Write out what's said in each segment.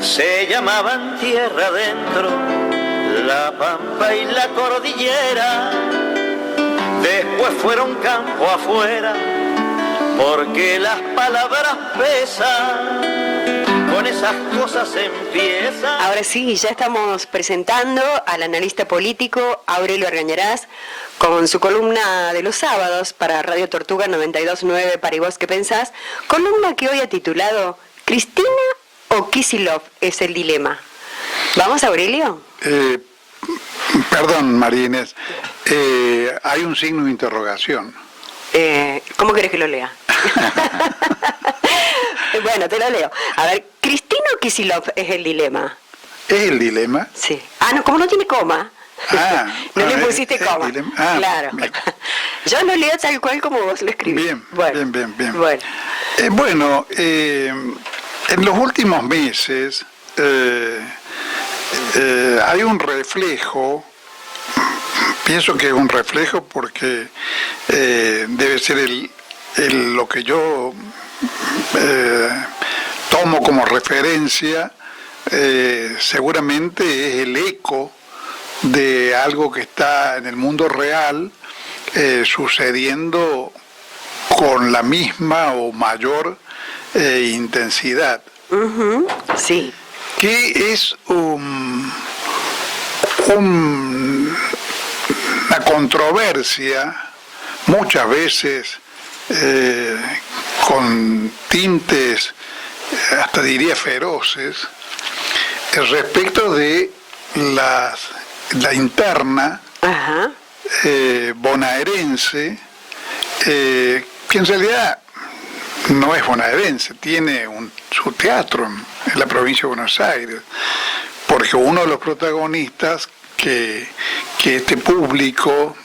se llamaban tierra adentro, la pampa y la cordillera, después fueron campo afuera, porque las palabras pesan, con esas cosas se empieza. Ahora sí, ya estamos presentando al analista político Aurelio Argañarás con su columna de los sábados para Radio Tortuga 92.9 para ¿Y vos qué pensás? Columna que hoy ha titulado ¿Cristina o Kicillof es el dilema? ¿Vamos, Aurelio? Perdón, María Inés, hay un signo de interrogación. ¿Cómo querés que lo lea? Bueno, te lo leo. A ver, ¿Cristina o Kicillof es el dilema? ¿Es el dilema? Sí. Ah, no, como no tiene coma. No le pusiste coma. Claro. Bien. Yo lo leo tal cual como vos lo escribís. Bien. Bueno. En los últimos meses hay un reflejo, pienso que es un reflejo porque debe ser lo que yo tomo como referencia, seguramente es el eco de algo que está en el mundo real sucediendo con la misma o mayor intensidad. Uh-huh. Sí. Que es una controversia, muchas veces con tintes, hasta diría feroces, respecto de la interna bonaerense, que en realidad no es bonaerense, tiene su teatro en la provincia de Buenos Aires, porque uno de los protagonistas que este público,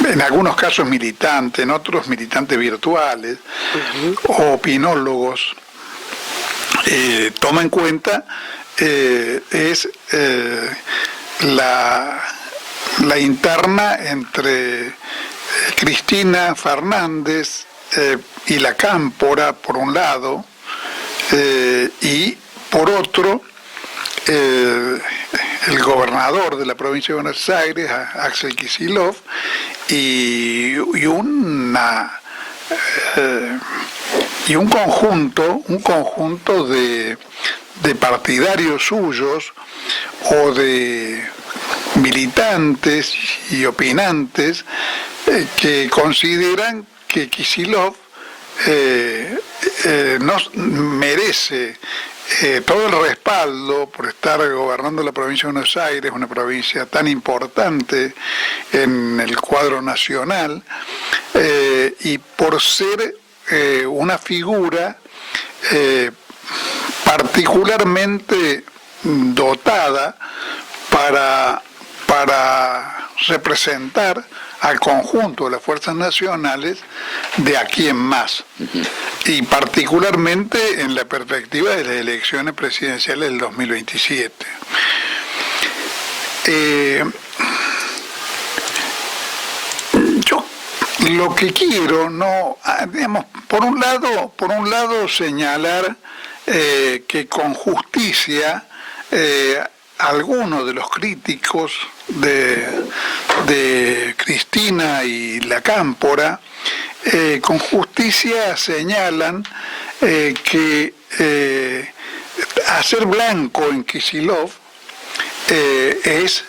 en algunos casos militantes, en otros militantes virtuales, o opinólogos, toma en cuenta, es la interna entre Cristina Fernández y la Cámpora, por un lado, y por otro, el gobernador de la provincia de Buenos Aires, Axel Kicillof, y un conjunto de partidarios suyos o de militantes y opinantes que consideran que Kicillof no merece todo el respaldo por estar gobernando la provincia de Buenos Aires, una provincia tan importante en el cuadro nacional, y por ser una figura particularmente dotada para representar al conjunto de las fuerzas nacionales de aquí en más, y particularmente en la perspectiva de las elecciones presidenciales del 2027. Yo lo que quiero, digamos, por un lado señalar que con justicia algunos de los críticos de Cristina y la Cámpora con justicia señalan que hacer blanco en Kicillof es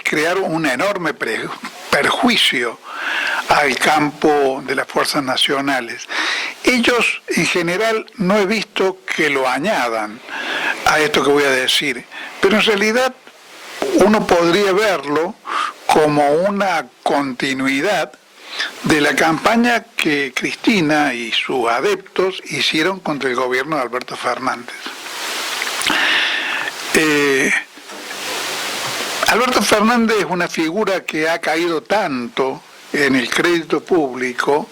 crear un enorme perjuicio al campo de las fuerzas nacionales. Ellos, en general, no he visto que lo añadan a esto que voy a decir, pero en realidad uno podría verlo como una continuidad de la campaña que Cristina y sus adeptos hicieron contra el gobierno de Alberto Fernández. Alberto Fernández es una figura que ha caído tanto en el crédito público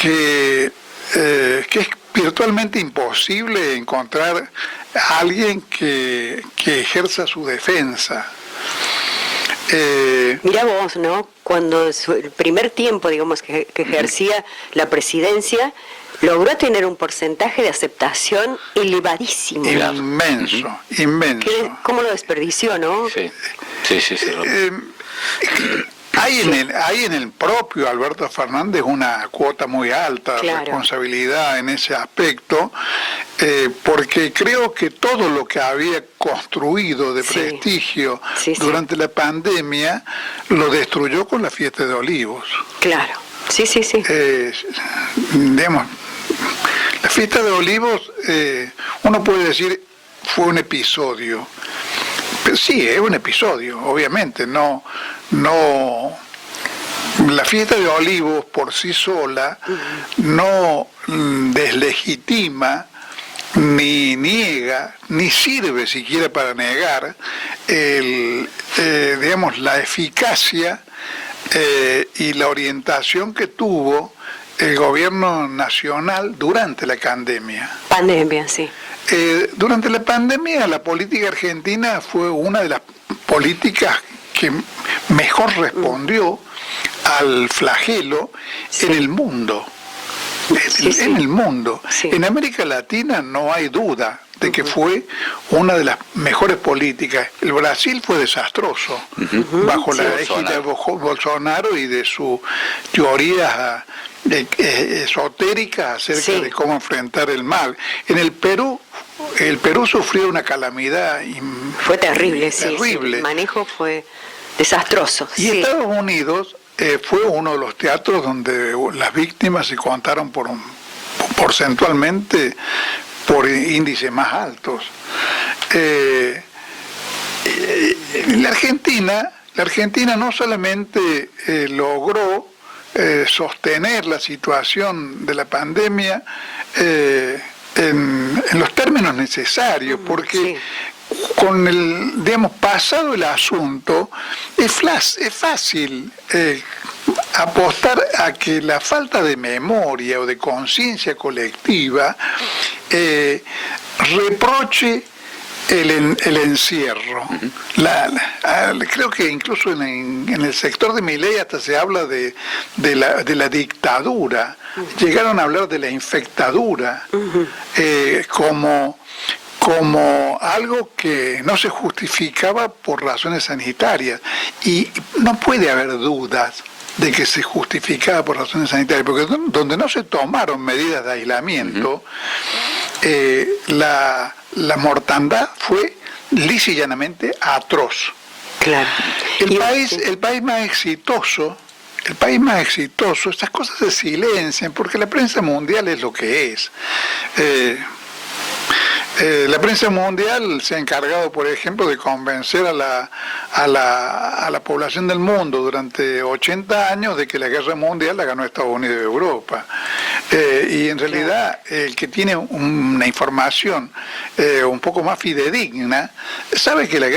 que es virtualmente imposible encontrar a alguien que ejerza su defensa. Mirá vos, ¿no? Cuando el primer tiempo, digamos, que ejercía la presidencia, logró tener un porcentaje de aceptación elevadísimo. Inmenso, inmenso. ¿Cómo lo desperdició, no? Sí. Hay en el propio Alberto Fernández una cuota muy alta de responsabilidad en ese aspecto, porque creo que todo lo que había construido de prestigio durante la pandemia lo destruyó con la fiesta de Olivos. Claro, sí. Digamos, la fiesta de Olivos, uno puede decir, fue un episodio. Pero sí, es un episodio, obviamente, no, la fiesta de Olivos por sí sola no deslegitima, ni niega, ni sirve siquiera para negar digamos, la eficacia y la orientación que tuvo el gobierno nacional durante la pandemia. Sí. Durante la pandemia la política argentina fue una de las políticas que mejor respondió al flagelo en el mundo. En el mundo. En América Latina no hay duda de que fue una de las mejores políticas. El Brasil fue desastroso bajo la égida de Bolsonaro y de sus teorías esotéricas acerca de cómo enfrentar el mal. En el Perú sufrió una calamidad fue terrible. El manejo fue desastroso. Y Estados Unidos fue uno de los teatros donde las víctimas se contaron porcentualmente por índices más altos. La Argentina no solamente logró sostener la situación de la pandemia en los términos necesarios, porque con pasado el asunto, es fácil apostar a que la falta de memoria o de conciencia colectiva reproche el encierro. Creo que incluso en el sector de Milei hasta se habla de la dictadura. Llegaron a hablar de la infectadura como algo que no se justificaba por razones sanitarias. Y no puede haber dudas de que se justificaba por razones sanitarias, porque donde no se tomaron medidas de aislamiento, la mortandad fue lisa y llanamente atroz. Claro. El país más exitoso, estas cosas se silencian porque la prensa mundial es lo que es. La prensa mundial se ha encargado, por ejemplo, de convencer a la población del mundo durante 80 años de que la guerra mundial la ganó Estados Unidos y Europa. Y en realidad el que tiene una información un poco más fidedigna sabe que la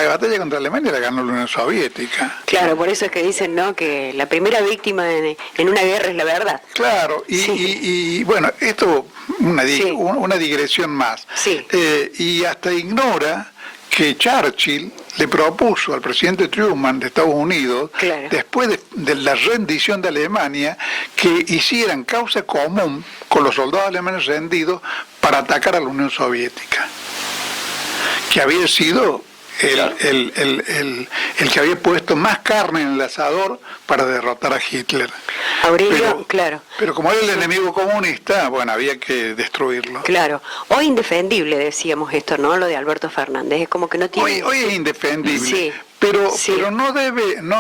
batalla contra Alemania la ganó la Unión Soviética. Claro, por eso es que dicen, ¿no?, que la primera víctima en una guerra es la verdad. Claro, y bueno, esto una digresión más. Y hasta ignora que Churchill le propuso al presidente Truman de Estados Unidos, después de la rendición de Alemania, que hicieran causa común con los soldados alemanes rendidos para atacar a la Unión Soviética, que había sido el que había puesto más carne en el asador para derrotar a Hitler. Aurelio, pero como era el enemigo comunista, bueno, había que destruirlo. Claro. Hoy indefendible, decíamos esto, ¿no? Lo de Alberto Fernández, es como que no tiene... Hoy es indefendible, pero no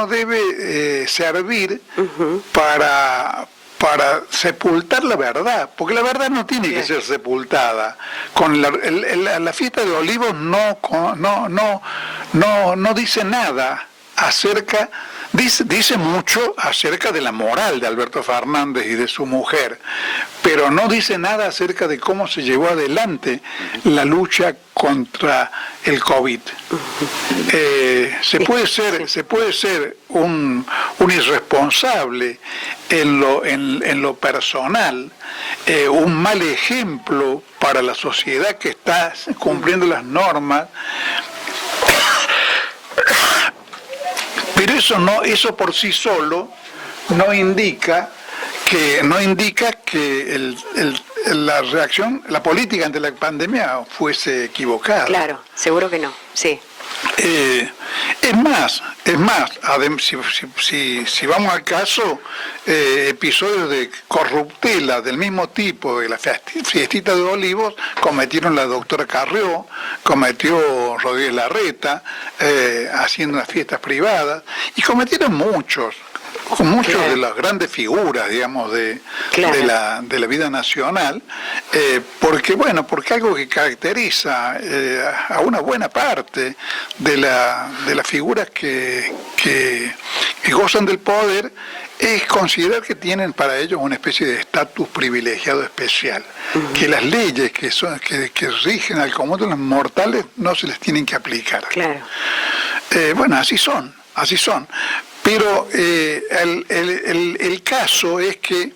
debe servir para sepultar la verdad, porque la verdad no tiene que ser sepultada. Con la fiesta de Olivos no dice nada acerca, dice mucho acerca de la moral de Alberto Fernández y de su mujer, pero no dice nada acerca de cómo se llevó adelante la lucha contra el COVID. Se puede ser un irresponsable en lo personal, un mal ejemplo para la sociedad que está cumpliendo las normas, pero eso por sí solo no indica que no indica que la reacción, la política ante la pandemia fuese equivocada. Claro, seguro que no, sí. Es más, si vamos al caso, episodios de corruptela del mismo tipo de la fiestita de Olivos cometieron la doctora Carrió, cometió Rodríguez Larreta, haciendo unas fiestas privadas, y cometieron muchos claro. de las grandes figuras, digamos, claro. de la vida nacional, porque algo que caracteriza a una buena parte de las figuras que gozan del poder es considerar que tienen para ellos una especie de estatus privilegiado especial, que las leyes que rigen al común de los mortales no se les tienen que aplicar. Claro. Así son. Pero el caso es que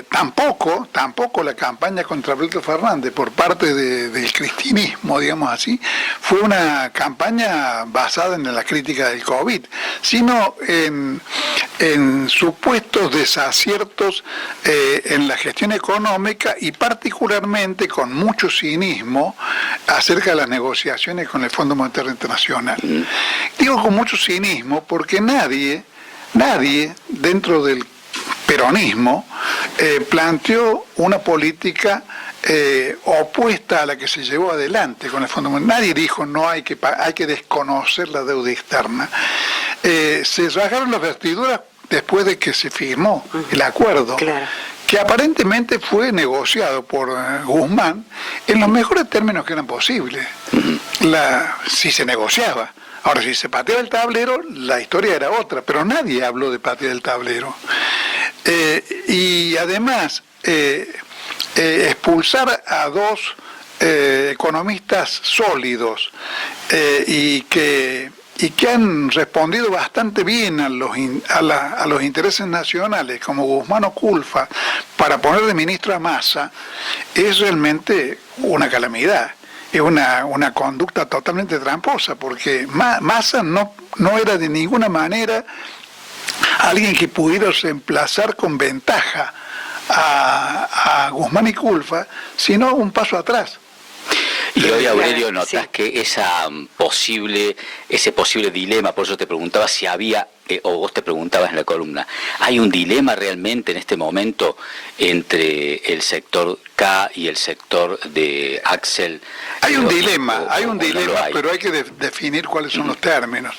tampoco la campaña contra Alberto Fernández por parte del cristinismo, digamos así, fue una campaña basada en la crítica del COVID, sino en supuestos desaciertos en la gestión económica y particularmente con mucho cinismo acerca de las negociaciones con el Fondo Monetario Internacional. Digo con mucho cinismo porque nadie dentro del peronismo planteó una política opuesta a la que se llevó adelante con el Fondo Monetario. Nadie dijo hay que desconocer la deuda externa. Se rasgaron las vestiduras después de que se firmó el acuerdo, claro. que aparentemente fue negociado por Guzmán en los mejores términos que eran posibles, si se negociaba. Ahora, si se pateaba el tablero, la historia era otra, pero nadie habló de patear el tablero. Y además, expulsar a dos economistas sólidos y que han respondido bastante bien a los intereses nacionales, como Guzmán o Culfas, para poner de ministro a Massa, es realmente una calamidad. Es una conducta totalmente tramposa, porque Massa no era de ninguna manera alguien que pudiera reemplazar con ventaja a Guzmán y Culfas, sino un paso atrás. Y hoy, Aurelio, notas que ese posible dilema, por eso te preguntaba si había, o vos te preguntabas en la columna, ¿hay un dilema realmente en este momento entre el sector K y el sector de Axel? Hay un dilema, pero hay que definir cuáles son los términos.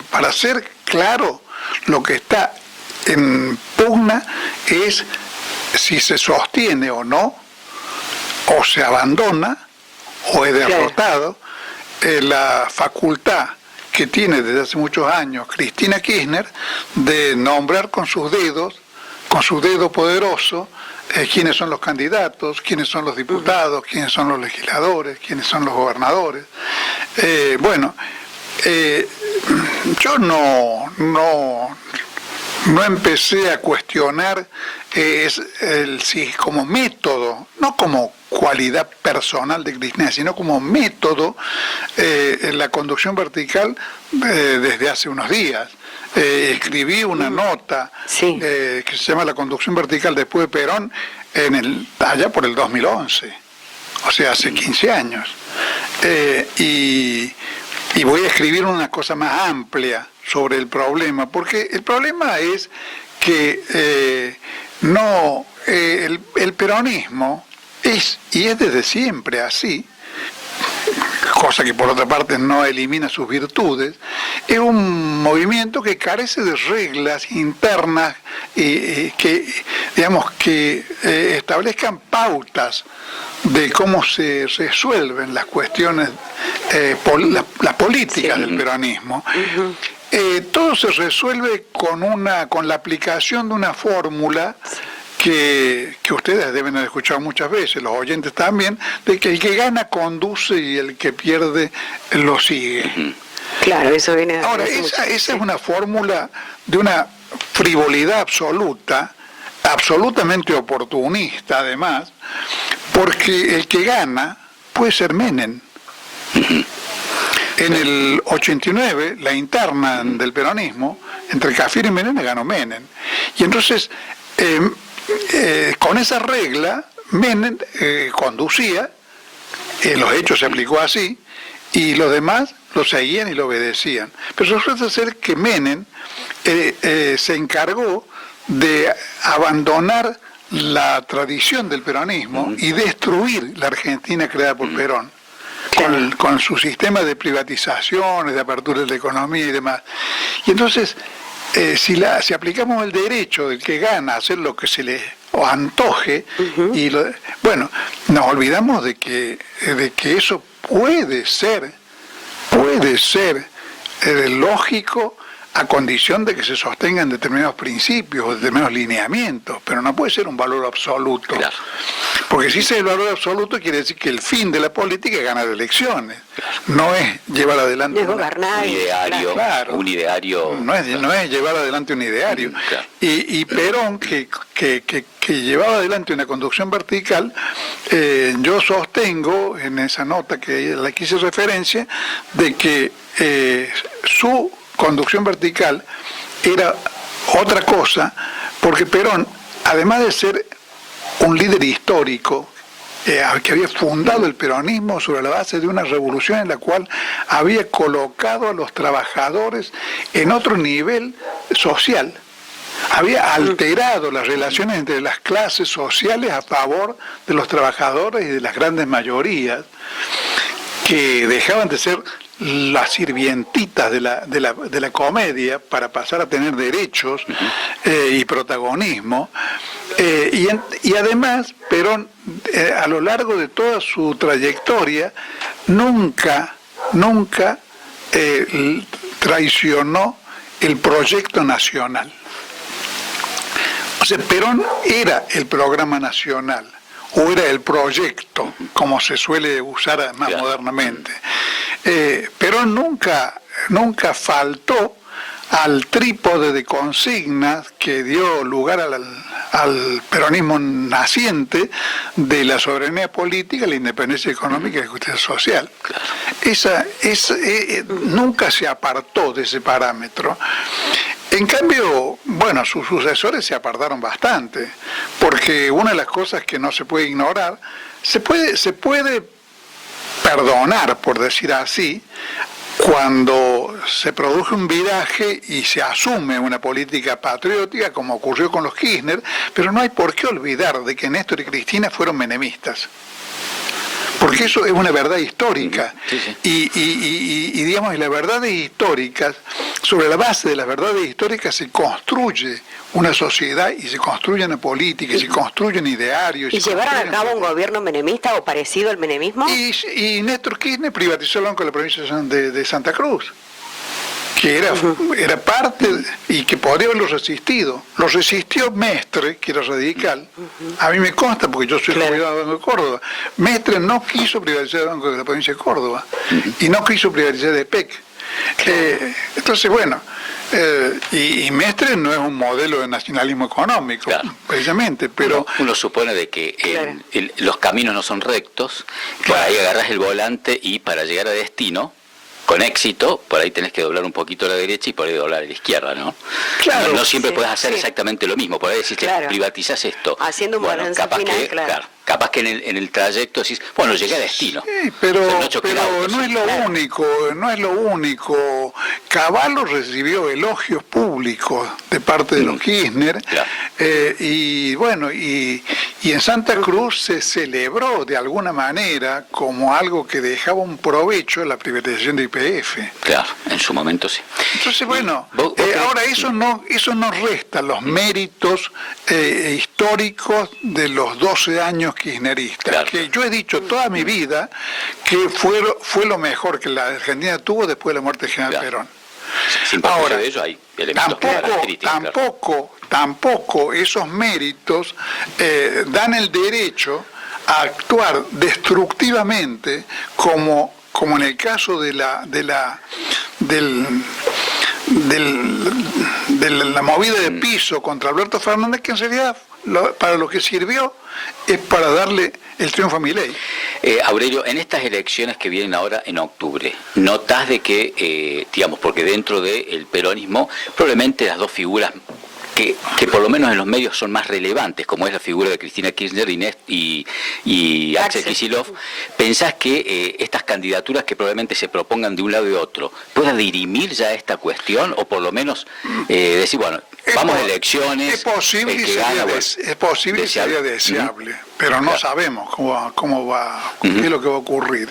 Para ser claro, lo que está en pugna es si se sostiene o no, o se abandona, o es derrotado, la facultad que tiene desde hace muchos años Cristina Kirchner de nombrar con su dedo poderoso quiénes son los candidatos, quiénes son los diputados, quiénes son los legisladores, quiénes son los gobernadores. Yo no empecé a cuestionar si como método, no como cualidad personal de Cristina, sino como método en la conducción vertical desde hace unos días. Escribí una nota que se llama La conducción vertical después de Perón allá por el 2011, o sea, hace 15 años. Y voy a escribir una cosa más amplia sobre el problema, porque el problema es que el peronismo es desde siempre así, cosa que por otra parte no elimina sus virtudes, es un movimiento que carece de reglas internas que establezcan pautas de cómo se resuelven las cuestiones, las políticas del peronismo. Todo se resuelve con la aplicación de una fórmula que ustedes deben haber escuchado muchas veces, los oyentes también, de que el que gana conduce y el que pierde lo sigue. Claro, eso viene de... Ahora, esa es una fórmula de una frivolidad absoluta, absolutamente oportunista además, porque el que gana puede ser Menem. En el 89, la interna del peronismo, entre Cafiero y Menem, ganó Menem. Y entonces Con esa regla, Menem conducía, en los hechos se aplicó así, y los demás lo seguían y lo obedecían. Pero resulta ser que Menem se encargó de abandonar la tradición del peronismo y destruir la Argentina creada por Perón, con su sistema de privatizaciones, de apertura de la economía y demás. Y entonces, si aplicamos el derecho del que gana a hacer lo que se le antoje, bueno, nos olvidamos de que eso puede ser lógico a condición de que se sostengan determinados principios o determinados lineamientos, pero no puede ser un valor absoluto. Claro. Porque si es el valor absoluto, quiere decir que el fin de la política es ganar elecciones. No es llevar adelante un ideario. Claro. Un ideario. No es llevar adelante un ideario. Claro. Y Perón, que llevaba adelante una conducción vertical, yo sostengo en esa nota que la quise referencia, de que su conducción vertical era otra cosa, porque Perón, además de ser un líder histórico, que había fundado el peronismo sobre la base de una revolución en la cual había colocado a los trabajadores en otro nivel social, había alterado las relaciones entre las clases sociales a favor de los trabajadores y de las grandes mayorías, que dejaban de ser las sirvientitas de la comedia para pasar a tener derechos y protagonismo. Y además, Perón, a lo largo de toda su trayectoria, nunca traicionó el proyecto nacional. O sea, Perón era el programa nacional, o era el proyecto, como se suele usar más modernamente. Perón nunca faltó al trípode de consignas que dio lugar al peronismo naciente de la soberanía política, la independencia económica y la justicia social. Nunca se apartó de ese parámetro. En cambio, bueno, sus sucesores se apartaron bastante, porque una de las cosas que no se puede ignorar, se puede perdonar, por decir así, cuando se produce un viraje y se asume una política patriótica, como ocurrió con los Kirchner, pero no hay por qué olvidar de que Néstor y Cristina fueron menemistas. Porque eso es una verdad histórica. Y digamos, las verdades históricas, sobre la base de las verdades históricas se construye una sociedad y se construye una política y se construyen idearios. ¿Y llevaron a cabo un gobierno menemista o parecido al menemismo? Y Néstor Kirchner privatizó el Banco de la provincia de Santa Cruz, que era parte y que podría haberlo resistido. Lo resistió Mestre, que era radical. A mí me consta, porque yo soy el gobernador del Banco de Córdoba. Mestre no quiso privatizar el Banco de la provincia de Córdoba y no quiso privatizar de PEC. Entonces, bueno, y Mestre no es un modelo de nacionalismo económico, precisamente, pero uno supone de que los caminos no son rectos, por ahí agarras el volante y para llegar a destino con éxito, por ahí tenés que doblar un poquito a la derecha y por ahí doblar a la izquierda, ¿no? Claro. No siempre puedes hacer exactamente lo mismo, por ahí decís, privatizás esto. Haciendo un balance final, capaz que en el trayecto decís, bueno, llegué a destino. Sí, pero no es lo único. Cavallo recibió elogios públicos de parte de los Kirchner, y bueno, y en Santa Cruz se celebró de alguna manera como algo que dejaba un provecho la privatización de YPF. Claro, en su momento sí. Entonces, bueno, ahora eso no resta los méritos históricos de los 12 años kirchneristas, que yo he dicho toda mi vida que fue lo mejor que la Argentina tuvo después de la muerte del general Perón. Sin perjuicio de ello hay elementos tampoco esos méritos dan el derecho a actuar destructivamente como en el caso de la movida de piso contra Alberto Fernández, que en realidad para lo que sirvió es para darle el triunfo a Milei. Aurelio, en estas elecciones que vienen ahora en octubre, ¿notás de que, digamos, porque dentro del peronismo, probablemente las dos figuras que por lo menos en los medios son más relevantes, como es la figura de Cristina Kirchner y Axel Kicillof, ¿pensás que estas candidaturas que probablemente se propongan de un lado y otro pueda dirimir ya esta cuestión, o por lo menos decir, bueno, vamos a elecciones, es posible el que y gana, es posible y sería deseable, pero no sabemos cómo va, qué es lo que va a ocurrir.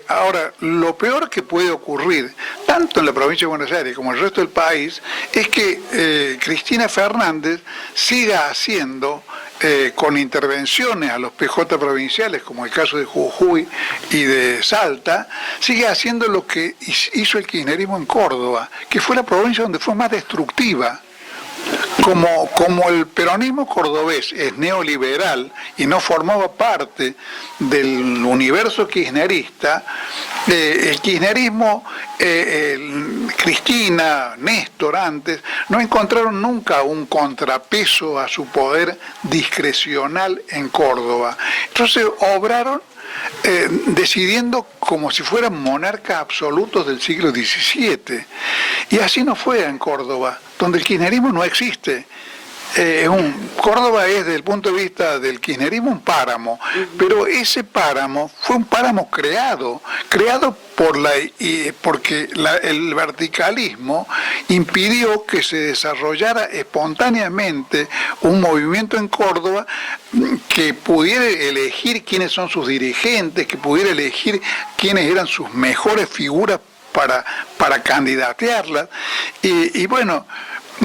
Ahora, lo peor que puede ocurrir, tanto en la provincia de Buenos Aires como en el resto del país, es que Cristina Fernández siga haciendo con intervenciones a los PJ provinciales, como el caso de Jujuy y de Salta, sigue haciendo lo que hizo el kirchnerismo en Córdoba, que fue la provincia donde fue más destructiva. Como el peronismo cordobés es neoliberal y no formaba parte del universo kirchnerista, el kirchnerismo, Cristina, Néstor antes, no encontraron nunca un contrapeso a su poder discrecional en Córdoba. Entonces obraron decidiendo como si fueran monarcas absolutos del siglo XVII. Y así no fue en Córdoba, donde el kirchnerismo no existe. Córdoba es, desde el punto de vista del kirchnerismo, un páramo, pero ese páramo fue un páramo creado porque el verticalismo impidió que se desarrollara espontáneamente un movimiento en Córdoba que pudiera elegir quiénes son sus dirigentes, que pudiera elegir quiénes eran sus mejores figuras para candidatearlas. Y bueno,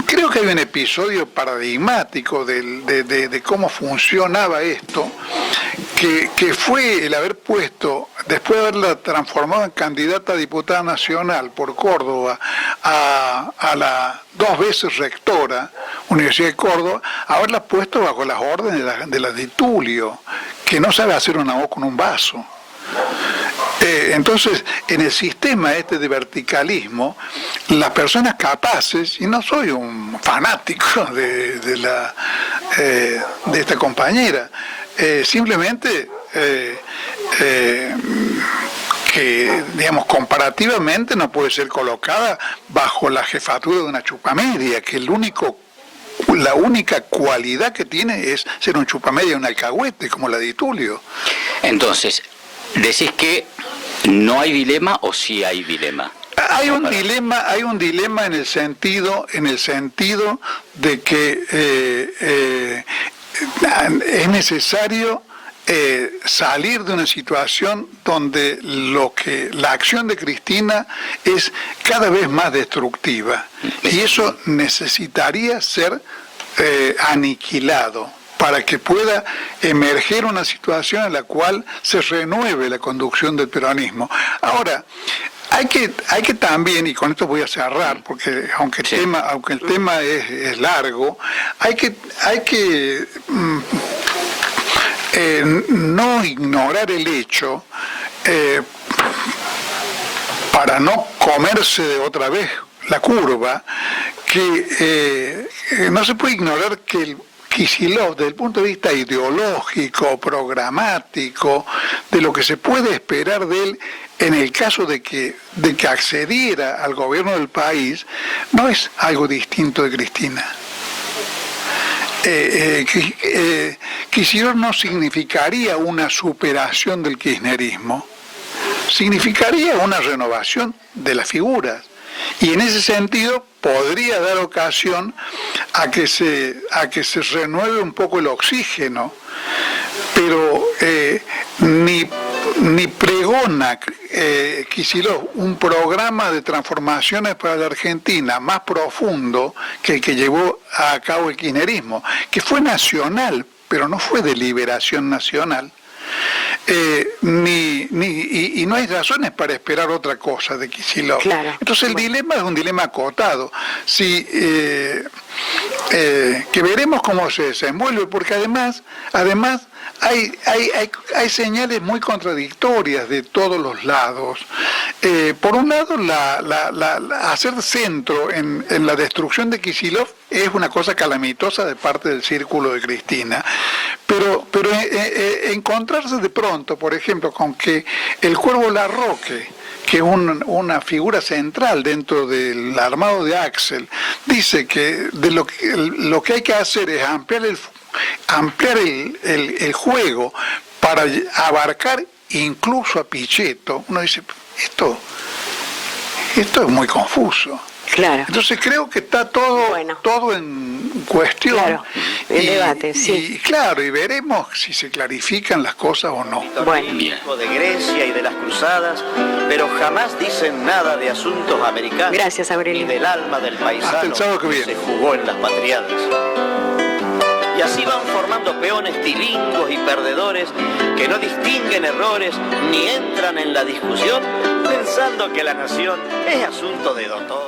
creo que hay un episodio paradigmático de cómo funcionaba esto, que fue el haber puesto, después de haberla transformado en candidata a diputada nacional por Córdoba, a la 2 veces rectora Universidad de Córdoba, haberla puesto bajo las órdenes de la de Tulio, que no sabe hacer una voz con un vaso. Entonces, en el sistema de verticalismo, las personas capaces, y no soy un fanático de esta compañera, simplemente que, digamos, comparativamente no puede ser colocada bajo la jefatura de una chupamedia, que la única cualidad que tiene es ser un chupamedia, un alcahuete, como la de Tulio. Entonces, decís que no hay dilema, o sí hay dilema. Hay un dilema en el sentido de que es necesario salir de una situación donde la acción de Cristina es cada vez más destructiva, y eso necesitaría ser aniquilado para que pueda emerger una situación en la cual se renueve la conducción del peronismo. Ahora, hay que también, y con esto voy a cerrar, porque aunque el tema es largo, hay que no ignorar el hecho, para no comerse de otra vez la curva, que no se puede ignorar que el Kicillof, desde el punto de vista ideológico, programático, de lo que se puede esperar de él en el caso de que accediera al gobierno del país, no es algo distinto de Cristina. Kicillof no significaría una superación del kirchnerismo, significaría una renovación de las figuras. Y en ese sentido podría dar ocasión a que se renueve un poco el oxígeno, pero ni pregona Kicillof un programa de transformaciones para la Argentina más profundo que el que llevó a cabo el kirchnerismo, que fue nacional, pero no fue de liberación nacional. Y no hay razones para esperar otra cosa de Kicillof. Claro. Entonces el dilema es un dilema acotado. Que veremos cómo se desenvuelve, porque además hay señales muy contradictorias de todos los lados. Por un lado, hacer centro en la destrucción de Kicillof es una cosa calamitosa de parte del círculo de Cristina, Pero encontrarse de pronto, por ejemplo, con que el Cuervo Larroque, que es una figura central dentro del armado de Axel, dice que lo que hay que hacer es ampliar el juego para abarcar incluso a Pichetto. Uno dice, esto es muy confuso. Claro. Entonces creo que está todo en cuestión. Claro, el debate, sí. Y claro, y veremos si se clarifican las cosas o no. Bueno. De Grecia y de las cruzadas, pero jamás dicen nada de asuntos americanos. Gracias, Aurelio. Ni del alma del paisano Hasta el sábado que viene. se jugó en las patriadas. Y así van formando peones tilingos y perdedores que no distinguen errores ni entran en la discusión pensando que la nación es asunto de doctor.